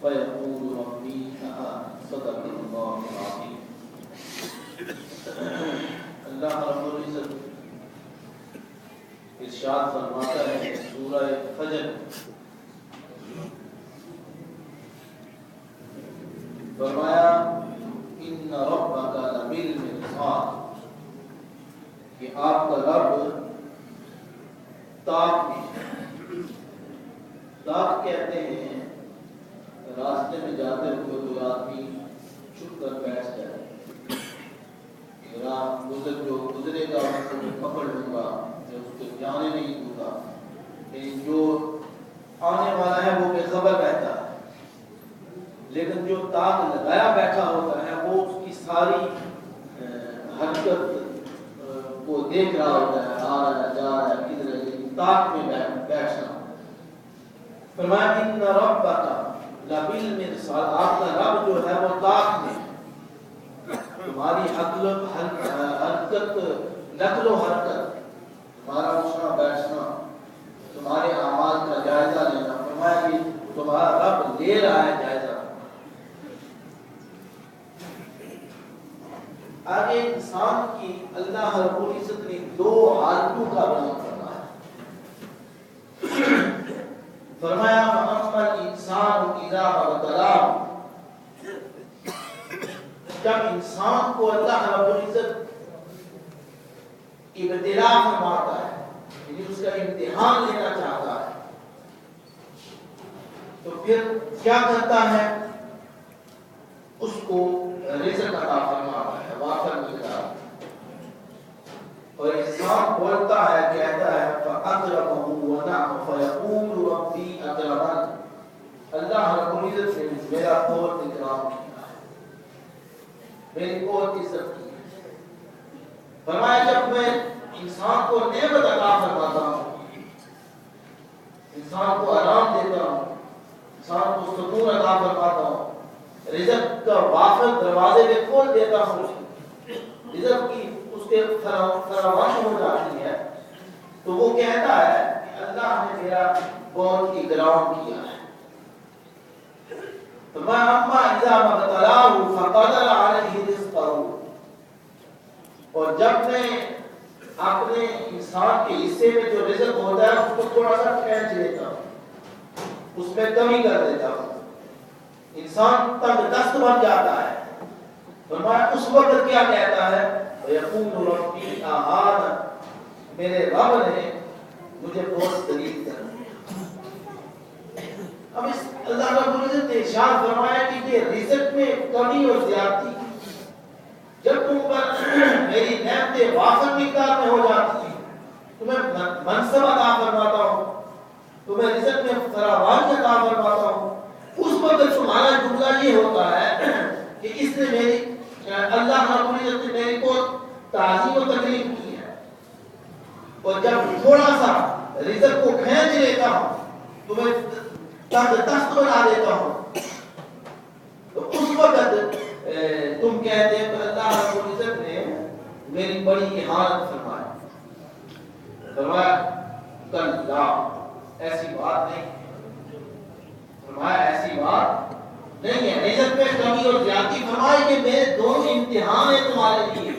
فيقول ربي صدق الله العظيم. اللہ رب العزت ارشاد فرماتا ہے سورہ فجر، فرمایا ان ربک لبالمرصاد، کہ آپ کا رب تاک میں، تاک کہتے ہیں راستے میں جاتے ہوئے کوئی آدمی چھپ کر بیٹھ جائے، راہ جو گزرے گا اس کو میں پکڑ لوں گا، میں اس کو جانے نہیں دوں گا، لیکن جو آنے والا ہے وہ بے خبر رہتا ہے، لیکن جو تاک لگایا بیٹھا ہوتا ہے وہ اس کی ساری حرکت کو دیکھ رہا ہوتا ہے، آ رہا ہے جا رہا ہے کدھر ہے، تاک میں بیٹھنا۔ فرمایا ان ربک لبالمرصاد، آپ کا رب جو ہے وہ تاک میں، تمہاری حرکت، نقل و حرکت، تمہارا اٹھنا بیٹھنا، تمہارے اعمال کا جائزہ لینا، فرمایا کہ تمہارا رب لے رہا ہے جائزہ۔ آگے انسان کی اللہ رب العزت نے دو حالتوں کا بیان کرنا ہے۔ فرمایا فَأَمَّا الْإِنسَانُ إِذَا مَا ابْتَلَاهُ، جب انسان کو اللہ رب العزت ابتلا فرماتا ہے، یعنی اس کا امتحان لینا چاہتا ہے، تو پھر کیا کرتا ہے؟ اس کو رزق عطا فرماتا ہے، وافر مقدار، اور انسان بولتا ہے، کہتا ہے فَأَكْرَمَهُ وَنَعْمَهُ فَيَقُولُ رَبِّي أَكْرَمَنِ، اللہ رب العزت نے میرا بہت اکرام کیا، میری بہت عزت کی۔ فرمایا جب میں انسان کو نعمت عطا فرماتا ہوں، انسان کو آرام دیتا ہوں، انسان کو سکون عطا فرماتا ہوں، رزق کا وافر دروازے میں کھول دیتا ہوں، رزق کی اس کے فراوانی ہو جاتی ہے، تو وہ کہتا ہے کہ اللہ نے میرا بہت اکرام کیا ہے۔ فَأَمَّا إِذَا مَا ابْتَلَاهُ فَقَدَرَ عَلَيْهِ رِزْقَهُ، اور جب میں اپنے انسان کے حصے میں جو رزق ہوتا ہے اس کو تھوڑا سا کھینچ لیتا ہوں، اس میں کمی کر دیتا ہوں، انسان تنگ دست بن جاتا ہے، فرمایا اس وقت کیا کہتا ہے؟ وَيَقُولُ رَبِّي أَهَانَ، میرے رب نے مجھے بہت ذلیل کر دیا۔ اب اس اللہ رب العزت نے ارشاد فرمایا کہ یہ رزق میں کمی اور زیادتی، جب تم پر میری نعمتیں وافر مقدار میں ہو جاتی ہیں، تمہیں منصب عطا فرماتا ہوں، تمہیں رزق میں فراوانی عطا فرماتا ہوں، اس وقت تمہارا جملہ یہ ہوتا ہے کہ اس نے میری، اللہ رب العزت نے میری کو تعظیم و تکریم کی ہے، اور جب تھوڑا سا رزق کو کھینچ لیتا ہوں، تمہیں تنگ دست بنا دیتا ہوں، تو اس وقت تم کہتے ہیں کہ اللہ رب العزت نے میری بڑی احانت فرمائی۔ فرمایا کلا، ایسی بات نہیں، فرمایا ایسی بات نہیں ہے، رزق میں کمی اور زیادتی فرمائی کہ میرے دونوں امتحان ہیں تمہارے لیے،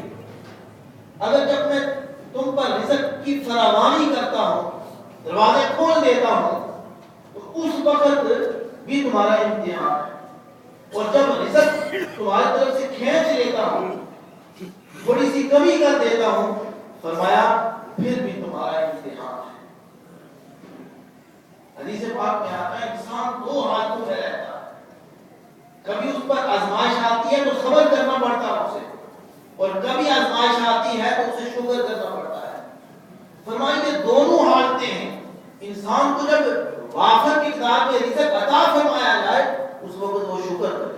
اگر جب میں تم پر رزق کی فراوانی کرتا ہوں، دروازے کھول دیتا ہوں، تو اس وقت بھی تمہارا امتحان ہے، اور جب رزق تمہاری طرف سے کھینچ لیتا ہوں، تھوڑی سی کمی کر دیتا ہوں، فرمایا پھر بھی تمہارا امتحان ہے۔ حدیث پاک میں آتا ہے انسان دو حالتوں میں رہتا ہے، کبھی اس پر آزمائش آتی ہے تو صبر کرنا پڑتا ہے اسے، اور کبھی آزمائش آتی ہے تو اسے شکر کرنا پڑتا ہے۔ فرمایا کہ دونوں حالتیں ہیں، انسان کو جب وافر مقدار میں رزق عطا فرمایا جائے اس وقت وہ شکر کرے،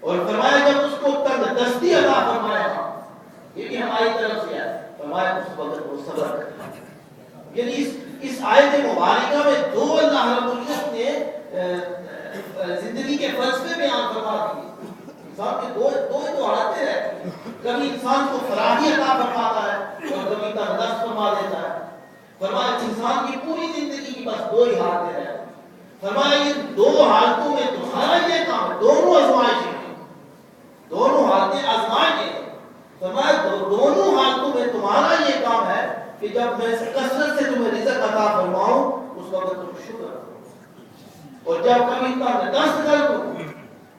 اور فرمایا جب اس کو تنگ دستی عطا فرمایا یہ بھی ہماری طرف سے ہے، فرمایا اس وقت وہ صبر کرے۔ یعنی اس آیت مبارکہ میں دو اللہ رب العزت نے زندگی کے فلسفے بیان فرما دیے۔ انسان کے دو حالتیں رہتی ہیں، کبھی انسان کو فراخی عطا فرماتا ہے اور کبھی تنگ دست فرما دیتا ہے۔ فرمایا انسان کی پوری زندگی کی بس دو ہی حالتیں رہتی ہیں، فرمایا یہ دو حالتوں میں تمہارا یہ کام ہے، دونوں آزمائشیں ہیں، دونوں حالتیں آزمائشیں ہیں۔ فرمایا دونوں حالتوں میں تمہارا یہ کام ہے کہ جب میں کثرت سے تمہیں رزق عطا فرماؤں اس وقت تم شکر کرو، اور جب کبھی تم دست کر دوں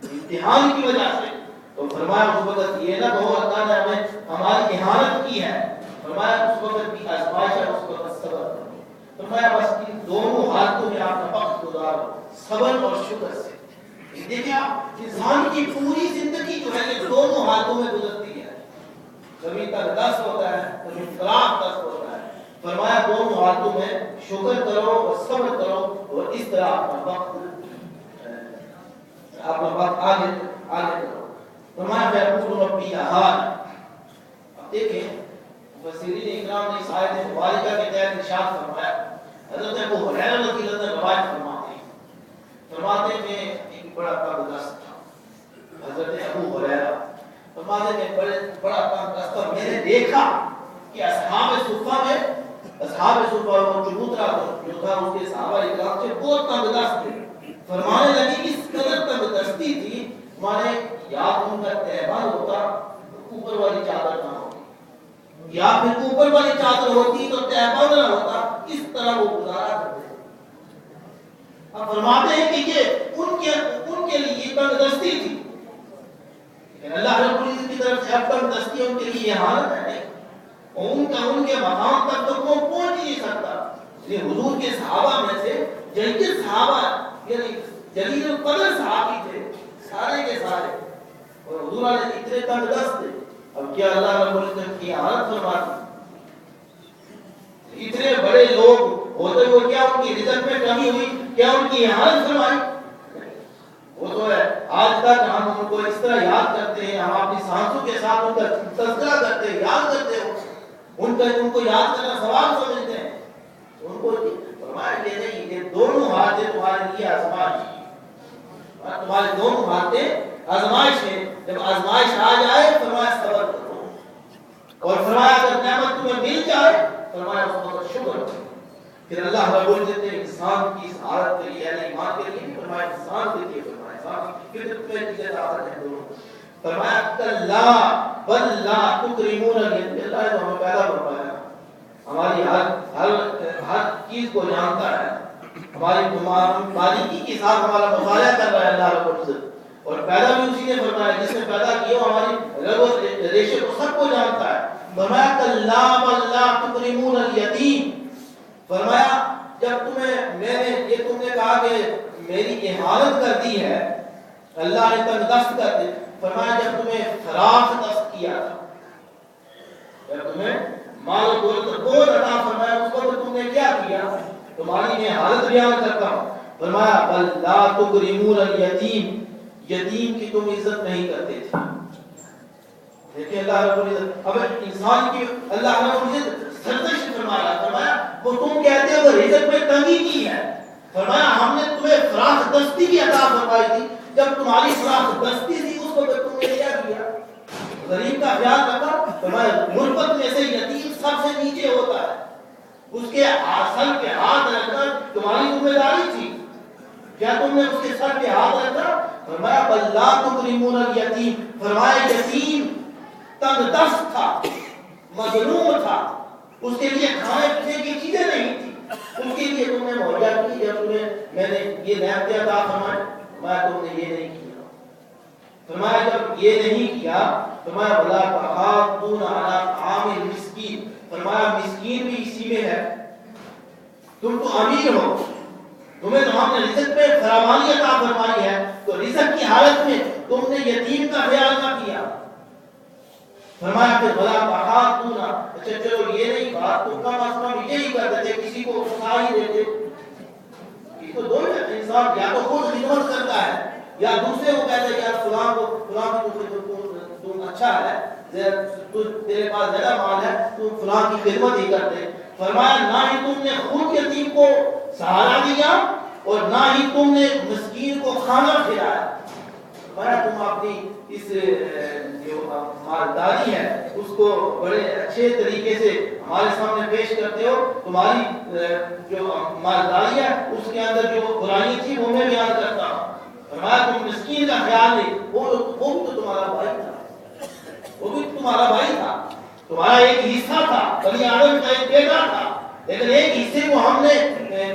امتحان کی وجہ سے تو فرمایا اس وقت یہ نہ کہو اللہ نے ہمیں ہماری اہانت کی ہے، فرمایا اس وقت بھی آزمائش ہے، اس وقت صبر کرو۔ فرمایا بس ان دونوں حالتوں میں آپ کا وقت گزارو، صبر اور شکر سے۔ دیکھیں آپ انسان کی پوری زندگی جو ہے یہ دونوں حالتوں میں گزرتی ہے، کبھی تردست ہوتا ہے کبھی فراغ دست ہوتا ہے۔ فرمایا دونوں حالتوں میں شکر کرو اور صبر کرو، اور اس طرح اپنا وقت آگے کرو۔ فرمایا فیقول ربی اہان۔ اب دیکھیں مفسرین اکرام نے اس آیت مبارکہ کے تحت ارشاد فرمایا، حضرت ابو ہریرہ رضی اللہ عنہ روایت فرماتے میں ایک بڑا تنگ دست تھا، حضرت ابو ہریرہ فرماتے میں بڑا تنگ دست تھا، میں نے دیکھا کہ اصحاب صفہ وہ چبوترا جو تھا اس کے صحابہ اکرام سے بہت تنگ دست تھے۔ فرمانے لگے اس قدر تنگ دستی تھی مانے یا ان کا تہبند ہوتا اوپر والی چادر نہ ہوتی، یا پھر اوپر والی چادر ہوتی تو تہبند نہ ہوتا، اس طرح وہ گزارا کرتے۔ اب فرماتے ہیں کہ یہ ان کے لیے تنگ دستی تھی، لیکن اللہ رب العزت کی طرف سے اب تنگ دستی ان کے لیے حالت ہے نہیں، اور ان کے مقام تک تو وہ پہنچ نہیں سکتا۔ یہ حضور کے صحابہ میں سے جلیل صحابہ یعنی جلیل القدر صحابی تھے سارے کے سارے، اور حضور علیہ اتنے تنگ دست تھے۔ اب کیا اللہ رب العزت کی حالت فرماتی، اتنے بڑے لوگ ہوتے ہوئے کیا ان کی رزق میں کمی ہوئی، کیا ان کی حالت فرمائی؟ وہ تو ہے آج تک ہم ان کو اس طرح یاد کرتے ہیں، ہم اپنی سانسوں کے ساتھ ان کا تذکرہ کرتے ہیں، یاد کرتے ہیں، ان کو یاد کرنا ثواب سمجھتے ہیں۔ ان کو فرمایا کہ نہیں، یہ دونوں حالتیں تمہارے لیے آزمائش ہیں، تمہارے دونوں حالتیں آزمائش ہیں۔ جب آزمائش آ جائے فرمایا صبر کرو، اور فرمایا اگر نعمت تمہیں مل جائے فرمایا اس وقت شکر کرو۔ پھر اللہ رب العزت نے انسان کی اس حالت کے لیے ایمان کے لیے فرمایا انسان کے لیے فرمایا انسان کی فطرت میں چیزیں داخل ہیں دونوں۔ فرمایا کلا بل لا تکرمون الیتیم، اللہ نے ہمیں پیدا فرمایا، ہماری ہر چیز کو جانتا ہے، ہماری باریکی کے ساتھ ہمارا مطالعہ کر رہا ہے اللہ رب العزت، اور پیدا بھی اسی نے فرمایا جس نے پیدا کیا ہماری رگ و ریشے کو سب کو جانتا ہے۔ فرمایا کلا بل لا تکرمون الیتیم، فرمایا جب تم نے کہا کہ میری اہانت کر دی ہے، اللہ نے تنگ دست کر دی، فرمایا جب تمہیں فراخ دست کیا تھا، جب تمہیں مال و دولت بہت عطا فرمایا اس وقت تم نے کیا کیا، تمہاری میں حالت بیان کرتا ہوں۔ فرمایا بل لا تکرمون الیتیم، یتیم کی تم عزت نہیں کرتے تھے۔ دیکھیں اللہ رب العزت اب انسان کی اللہ رب العزت سرزش فرمایا وہ تم کہتے ہو رزق میں تنگی کی ہے، فرمایا ہم نے تمہیں فراخ دستی بھی عطا فرمائی تھی، جب تمہاری فراخ دستی تھی اس وقت تم نے کیا کیا، غریب کا خیال رکھا۔ فرمایا غربت میں سے یتیم سب سے نیچے ہوتا ہے، اس کے سر پہ ہاتھ رکھنا تمہاری ذمہ داری تھی، کیا تم نے اس کے سر پہ ہاتھ رکھا؟ فرمایا بل لا تکرمون الیتیم، فرمایا یتیم تنگ دست تھا، مظلوم تھا، اس کے لیے کھانے پینے کی چیزیں نہیں تھی، اس کے لیے تم نے مہیا کی، جب تمہیں میں نے یہ نعمتیں عطا فرمائیں، فرمایا تم نے یہ نہیں کیا، فرمایا جب یہ نہیں کیا فرمایا ولا تحاضون علی طعام المسکین، فرمایا مسکین بھی اسی میں ہے، تم تو امیر ہو، تمہیں تو ہم نے رزق میں فراوانی عطا فرمائی ہے، تو رزق کی حالت میں تم نے یتیم کا خیال نہ کیا۔ فرمایا پھر ولا تحاضون، اچھا چلو یہ نہیں بات، تو کم از کم یہی کرتے تھے کسی کو کھا ہی دیتے، یہ تو دو انسان یا تو خود خدمت کرتا ہے یا دوسرے کو کہتا ہے یار فلاں تم اچھا ہے، تیرے پاس زیادہ مال ہے، تم فلاں کی خدمت ہی کرتے۔ فرمایا نہ ہی تم نے خود یتیم کو سہارا دیا اور نہ ہی تم نے مسکین کو کھانا کھلایا، فرمایا تم اپنی اس جو مالداری ہے اس کو بڑے اچھے طریقے سے ہمارے سامنے پیش کرتے ہو، تمہاری جو مالداری ہے اس کے اندر جو برائیاں تھی فرمایا تم مسکین کا خیال نہیں، وہ بھی تو تمہارا بھائی تھا، وہ بھی تمہارا بھائی تھا، تمہارا ایک حصہ تھا، بنی آدم کا ایک بیٹا تھا، لیکن ایک حصے کو ہم نے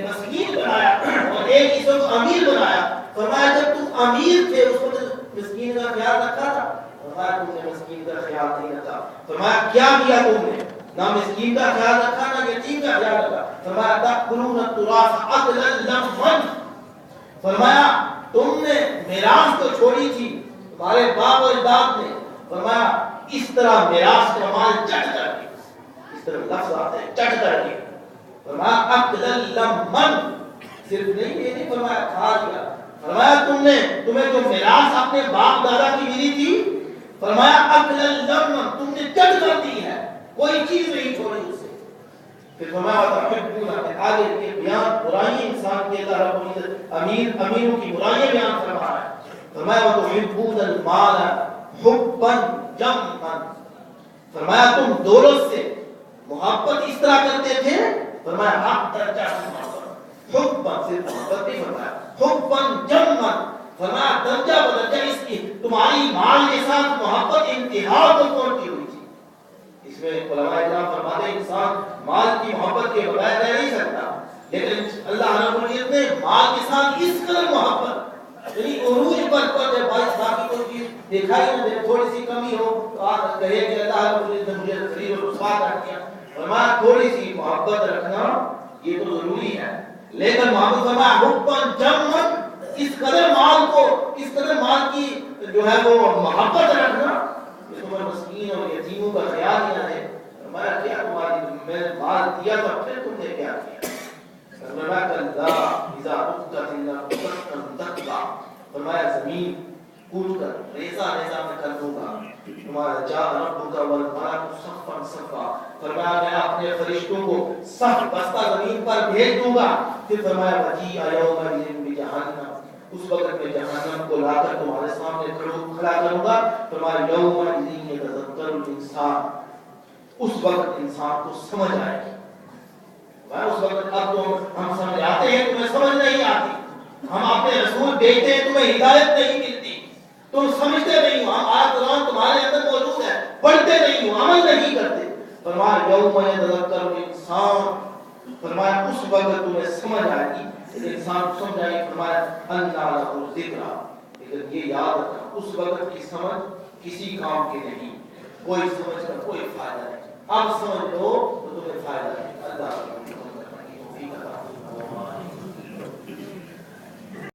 مسکین بنایا اور ایک حصے کو امیر بنایا۔ فرمایا جب تم امیر تھے اس وقت مسکین کا خیال رکھا تھا؟ فرمایا تم نے مسکین کا خیال نہیں رکھا۔ فرمایا کیا کیا تم نے؟ نہ مسکین کا خیال رکھا نہ یتیم کا خیال رکھا۔ فرمایا تأکلون التراث اکلا لما، فرمایا تم نے میراث تو چھوڑی تھی تمہارے باپ اور اجداد نے، فرمایا اس طرح میراث کا مال چٹ کر کے، اس طرح لفظ آتے ہیں چٹ کر کے، فرمایا اکلا لما، صرف نہیں یہ نہیں فرمایا کھا لیا، فرمایا تمہیں جو میراث اپنے باپ دادا کی ملی تھی، فرمایا اکلا لما، تم نے چٹ کر دی ہے، کوئی چیز نہیں چھوڑی اس سے۔ پھر فرمایا آگے کے بیان برائی انسان کے اللہ رب العزت امیروں کی برائیاں بیان فرما رہا ہے۔ فرمایا وَتُحِبُّونَ الْمَالَ حُبًّا جَمًّا، فرمایا تم دولت سے محبت اس طرح کرتے تھے، فرمایا حق درجہ محبت، حبًا صرف محبت نہیں فرمایا، حبًا جَمًّا، فرمایا درجہ بدرجہ اس کی تمہاری مال کے ساتھ محبت انتہا کو پہنچی ہوئی تھی۔ اس میں علماء کرام فرماتے ہیں انسان مال کی محبت کے بغیر رہ نہیں سکتا، لیکن اللہ رب العزت نے مال کے ساتھ اس قدر محبت، یعنی عروج پر جب باقی کوئی چیز دیکھا ہی نہ دے، تھوڑی سی کمی ہو تو آپ کہے کہ اللہ رب العزت نے مجھے ذلیل و رسوا کر دیا، فرمایا تھوڑی سی محبت رکھنا یہ تو ضروری ہے، لیکن محبت فرمایا حبًا جمًّا، اس قدر مال کو، اس قدر مال کی جو ہے وہ محبت رکھنا کہ تمہیں مسکین اور یتیموں کا خیال ہی نہ ہے۔ فرمایا کیا تمہاری میں نے مال دیا تھا پھر تم نے کیا کیا؟ فرمایا کلا اذا رکت الارض دکا، فرمایا زمین کود کر ریزہ ریزہ میں کر دوں گا، تمہارا جاء ربک والملک صفا صفا، فرمایا میں اپنے فرشتوں کو صف بستہ زمین پر بھیج دوں گا، پھر فرمایا وجیء یومئذ بجہنم، اس وقت میں جہنم کو لا کر تمہارے سامنے کھڑا کروں گا، فرمایا یومئذ یتذکر الانسان، اس وقت انسان کو سمجھ آئے گی، اس وقت اب تو ہم سمجھ آتے ہیں تمہیں سمجھ نہیں آتی، ہم اپنے رسول بھیجتے ہیں تمہیں ہدایت نہیں ملتی، تم سمجھتے نہیں ہو، ہم آیت قرآن تمہارے اندر موجود ہے پڑھتے نہیں ہو، عمل نہیں کرتے، فرمایا یوم یتذکر الانسان، فرمایا اس وقت تمہیں سمجھ آئے گی، انسان کو سمجھ آئے گی، فرمایا انا لہ الذکریٰ، لیکن یہ یاد رکھنا اس وقت کی سمجھ کسی کام کی نہیں، کوئی سمجھ کا کوئی فائدہ نہیں، اب سمجھ لو تو تمہیں فائدہ نہیں۔ اللہ